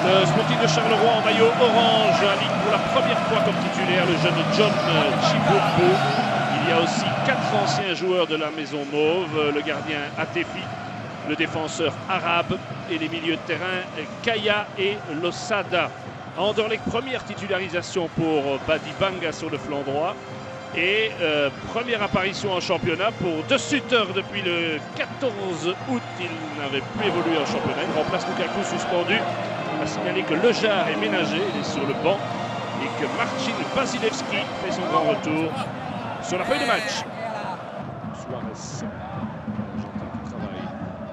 Le Sporting de Charleroi en maillot orange aligne pour la première fois comme titulaire le jeune John Chibombo. Il y a aussi 4 anciens joueurs de la maison mauve, le gardien Atefi, le défenseur Arabe et les milieux de terrain Kaya et Losada. Anderlecht, première titularisation pour Badi Banga sur le flanc droit. Et première apparition en championnat pour De Sutter depuis le 14 août. Il n'avait plus évolué en championnat. Il remplace Lukaku suspendu. On a signalé que Lejar est ménagé, il est sur le banc. Et que Marcin Vasilevski fait son grand retour sur la feuille de match. Suarez, l'Argentin qui travaille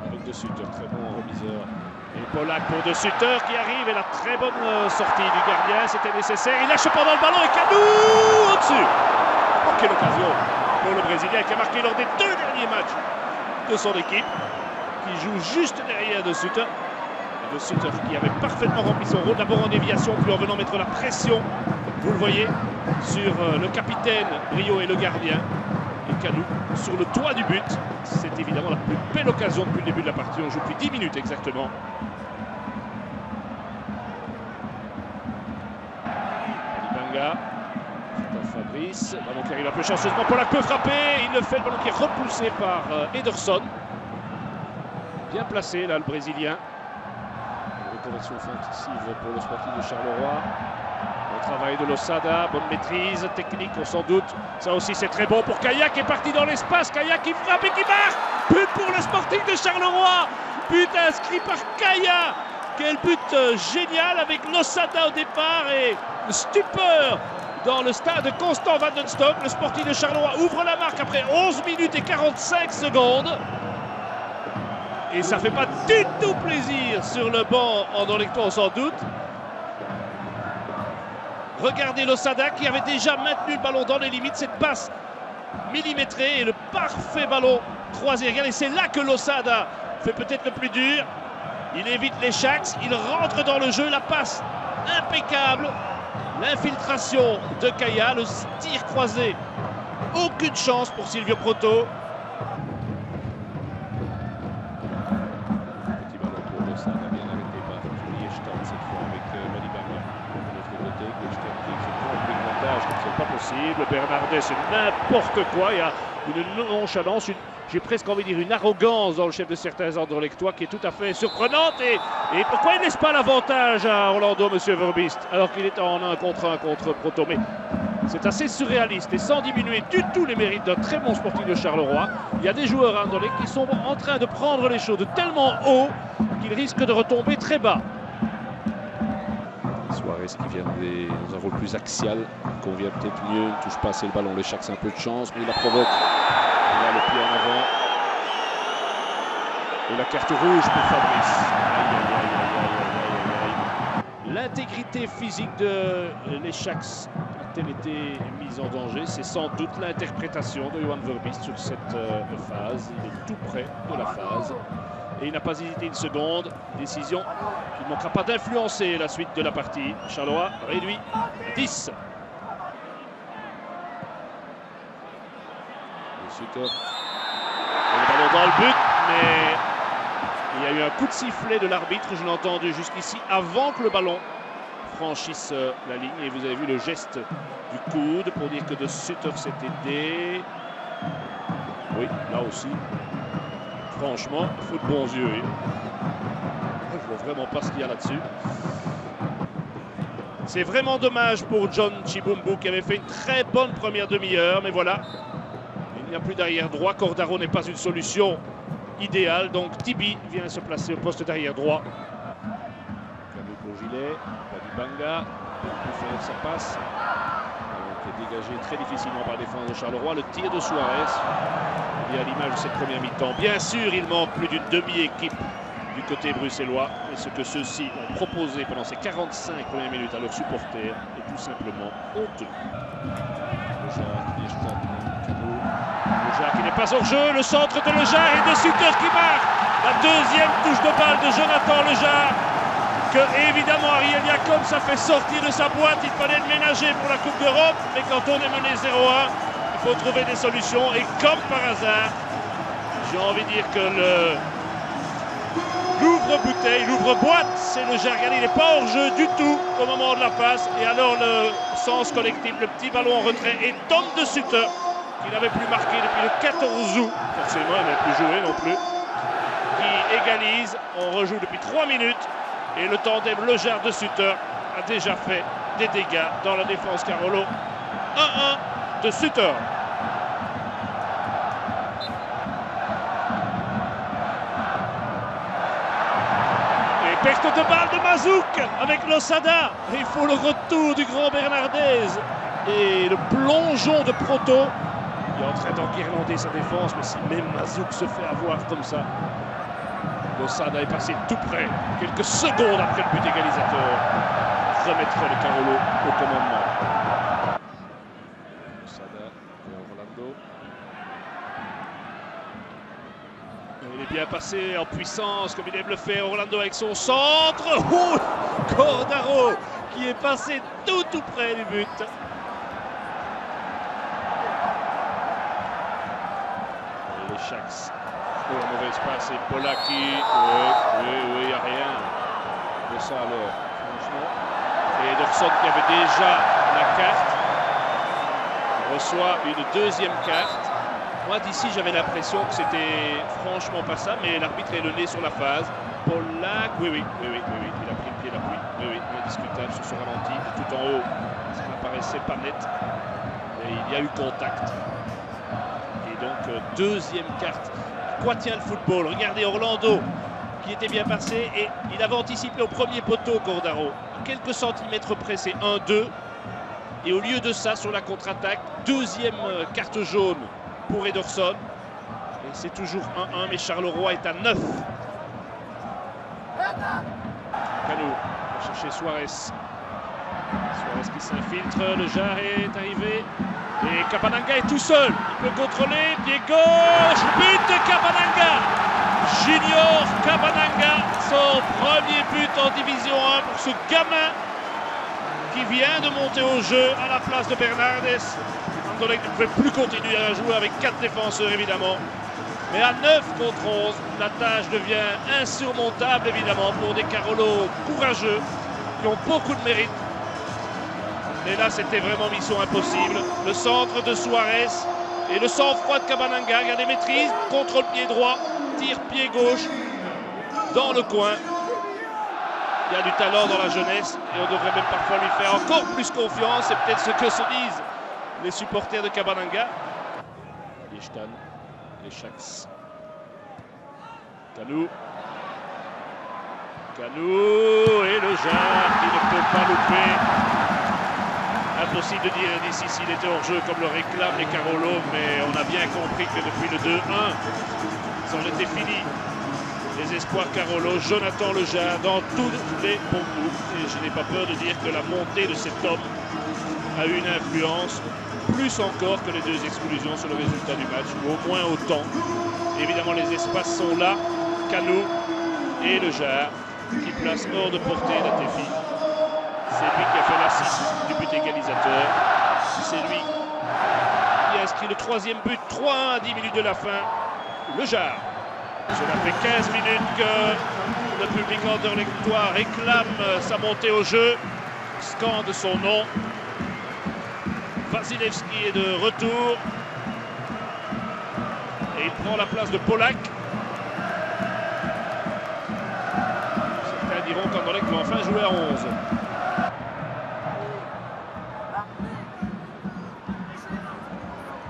avec De Sutter, très bon remiseur. Et Polak pour De Sutter qui arrive. Et la très bonne sortie du gardien, c'était nécessaire. Il lâche pendant le ballon et Canou au-dessus. Oh, quelle occasion pour le Brésilien qui a marqué lors des 2 derniers matchs de son équipe, qui joue juste derrière De Sutter. De Sutter qui avait parfaitement rempli son rôle, d'abord en déviation, puis en venant mettre la pression, vous le voyez, sur le capitaine Brio et le gardien. Et Canou sur le toit du but. C'est évidemment la plus belle occasion depuis le début de la partie. On joue depuis 10 minutes exactement. Banga. Fabrice, ballon qui arrive un peu chanceusement, Polak peut frapper, il le fait, le ballon qui est repoussé par Ederson. Bien placé là le Brésilien. Reconversion offensive pour le Sporting de Charleroi. Bon travail de Losada, bonne maîtrise, technique on s'en doute. Ça aussi c'est très bon pour Kaya qui est parti dans l'espace, Kaya qui frappe et qui marque. But pour le Sporting de Charleroi. But inscrit par Kaya. Quel but génial avec Losada au départ et stupeur dans le stade Constant Vandenstock. Le Sporting de Charleroi ouvre la marque après 11 minutes et 45 secondes. Et ça ne fait pas du tout plaisir sur le banc anderlechtois, sans doute. Regardez Losada qui avait déjà maintenu le ballon dans les limites. Cette passe millimétrée et le parfait ballon croisé. Regardez, c'est là que Losada fait peut-être le plus dur. Il évite les Shax, il rentre dans le jeu, la passe impeccable. L'infiltration de Kaya, le tir croisé. Aucune chance pour Silvio Proto. Petit ballon pour Losada, bien arrêté par Liechtenstein cette fois avec Badi Banga. De l'autre côté, Liechtenstein qui se prend plus d'avantage, comme c'est pas possible. Bernardet, c'est n'importe quoi. Il y a une nonchalance, j'ai presque envie de dire une arrogance dans le chef de certains anderlechtois qui est tout à fait surprenante. Et pourquoi il ne laisse pas l'avantage à Orlando, monsieur Verbist, alors qu'il est en 1 contre Proto? Mais c'est assez surréaliste et sans diminuer du tout les mérites d'un très bon Sporting de Charleroi. Il y a des joueurs à Anderlecht qui sont en train de prendre les choses de tellement haut qu'ils risquent de retomber très bas. Suarez qui vient dans un rôle plus axial, convient peut-être mieux, ne touche pas assez le ballon, les Shax, un peu de chance, mais il la provoque. Il a le pied en avant. Et la carte rouge pour Fabrice. L'intégrité physique de les Shax a-t-elle été mise en danger? C'est sans doute l'interprétation de Johan Verbist sur cette phase. Il est tout près de la phase. Et il n'a pas hésité une seconde. Décision qui ne manquera pas d'influencer la suite de la partie. Charleroi réduit 10. Le ballon dans le but, mais il y a eu un coup de sifflet de l'arbitre, je l'ai entendu jusqu'ici, avant que le ballon franchisse la ligne. Et vous avez vu le geste du coude pour dire que De Sutter s'est aidé. Oui, là aussi. Franchement, il faut de bons yeux. Je ne vois vraiment pas ce qu'il y a là-dessus. C'est vraiment dommage pour John Chibombo qui avait fait une très bonne première demi-heure, mais voilà. Il n'y a plus d'arrière droit. Cordaro n'est pas une solution idéale. Donc Tibi vient se placer au poste d'arrière droit. Cadeau pour Gilet. Badi Banga. Il peut faire sa passe. Qui est dégagé très difficilement par la défense de Charleroi. Le tir de Suarez. Et à l'image de cette première mi-temps. Bien sûr, il manque plus d'une demi-équipe du côté bruxellois. Et ce que ceux-ci ont proposé pendant ces 45 premières minutes à leurs supporters est tout simplement honteux. Lejar qui n'est pas hors jeu, le centre de Lejar et De Sutter qui marque la deuxième touche de balle de Jonathan Lejar que évidemment Ariel Jacobs a fait sortir de sa boîte. Il fallait le ménager pour la Coupe d'Europe, mais quand on est mené 0-1, il faut trouver des solutions et comme par hasard, j'ai envie de dire que l'ouvre-bouteille, l'ouvre-boîte, c'est le Gers. Regardez, il n'est pas hors jeu du tout au moment de la passe. Et alors le sens collectif, le petit ballon en retrait et Tom de Sutter, qui n'avait plus marqué depuis le 14 août, forcément il n'a plus joué non plus, qui égalise. On rejoue depuis 3 minutes et le tandem Le Gers de Sutter a déjà fait des dégâts dans la défense Carolo. 1-1 de Sutter. Perte de balle de Mazouk avec Losada. Il faut le retour du grand Bernardez. Et le plongeon de Proto. Il est en train d'enguirlander sa défense, mais si même Mazouk se fait avoir comme ça, Losada est passé tout près, quelques secondes après le but égalisateur, remettre le Carolo au commandement. Losada et Orlando. Il est bien passé en puissance, comme il aime le faire. Orlando avec son centre. Oh, Cordaro qui est passé tout près du but. Et les Sharks. Oh, la mauvaise passe. Et Polaki. Oui, il n'y a rien de ça alors, franchement. Et Ederson qui avait déjà la carte reçoit une deuxième carte. Moi, d'ici, j'avais l'impression que c'était franchement pas ça, mais l'arbitre est le nez sur la phase. Polak, oui, il a pris le pied d'appui. Oui, indiscutable sur ce ralenti. Tout en haut, ça n'apparaissait pas net. Mais il y a eu contact. Et donc, deuxième carte. Quoi tient le football? Regardez Orlando, qui était bien passé, et il avait anticipé au premier poteau, Cordaro. Quelques centimètres près, c'est 1-2. Et au lieu de ça, sur la contre-attaque, deuxième carte jaune pour Ederson. Et c'est toujours 1-1, mais Charleroi est à 9. Cano va chercher Suarez. Suarez qui s'infiltre, le Gers est arrivé. Et Cabananga est tout seul. Il peut contrôler, pied gauche, but de Cabananga. Junior Cabananga, son premier but en Division 1 pour ce gamin qui vient de monter au jeu à la place de Bernardez. Anderlecht ne pouvait plus continuer à jouer avec 4 défenseurs évidemment. Mais à 9 contre 11, la tâche devient insurmontable évidemment pour des Carolo courageux qui ont beaucoup de mérite. Mais là c'était vraiment mission impossible. Le centre de Suarez et le sang-froid de Cabananga. Regardez, maîtrise, contrôle pied droit, tire pied gauche dans le coin. Il y a du talent dans la jeunesse et on devrait même parfois lui faire encore plus confiance. C'est peut-être ce que se disent les supporters de Cabananga. Les Stan, les Sharks. Cano et le Gers qui ne peut pas louper. Impossible de dire d'ici s'il était hors jeu comme le réclament les Carolo, mais on a bien compris que depuis le 2-1, ça en était fini. Les espoirs Carolo, Jonathan Le Gers dans tous les bons coups. Et je n'ai pas peur de dire que la montée de cet homme a eu une influence, plus encore que les 2 exclusions sur le résultat du match, ou au moins autant. Évidemment, les espaces sont là. Cano et Le Gers qui placent hors de portée d'Atefi. C'est lui qui a fait l'assist du but égalisateur. C'est lui qui a inscrit le 3e but, 3-1 à 10 minutes de la fin. Le Gers. Cela fait 15 minutes que le public anderlechtois réclame sa montée au jeu, scande son nom. Vasilevski est de retour et il prend la place de Polak. Certains diront qu'Anderlecht va enfin jouer à 11.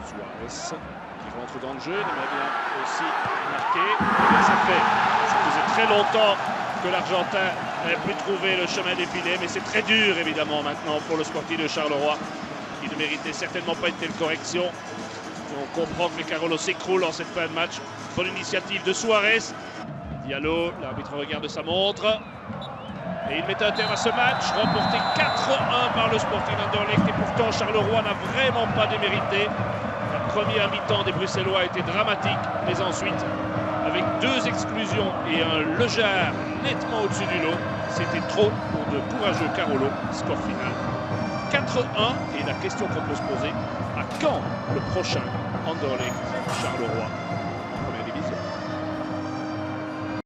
Suarez qui rentre dans le jeu, il aimerait bien aussi marquer. Ça faisait très longtemps que l'Argentin n'avait plus trouvé le chemin des filets, mais c'est très dur évidemment maintenant pour le sportif de Charleroi, qui ne méritait certainement pas une telle correction. On comprend que les Carolo s'écroulent en cette fin de match. Bonne initiative de Suarez. Diallo, l'arbitre regarde sa montre. Et il met un terme à ce match, remporté 4-1 par le Sporting Anderlecht. Et pourtant, Charleroi n'a vraiment pas démérité. La première mi-temps des Bruxellois a été dramatique, mais ensuite, avec 2 exclusions et un Le Gers nettement au-dessus du lot, c'était trop pour de courageux Carolo. Score final 4-1. Et la question qu'on peut se poser, à quand le prochain Anderlecht Charleroi?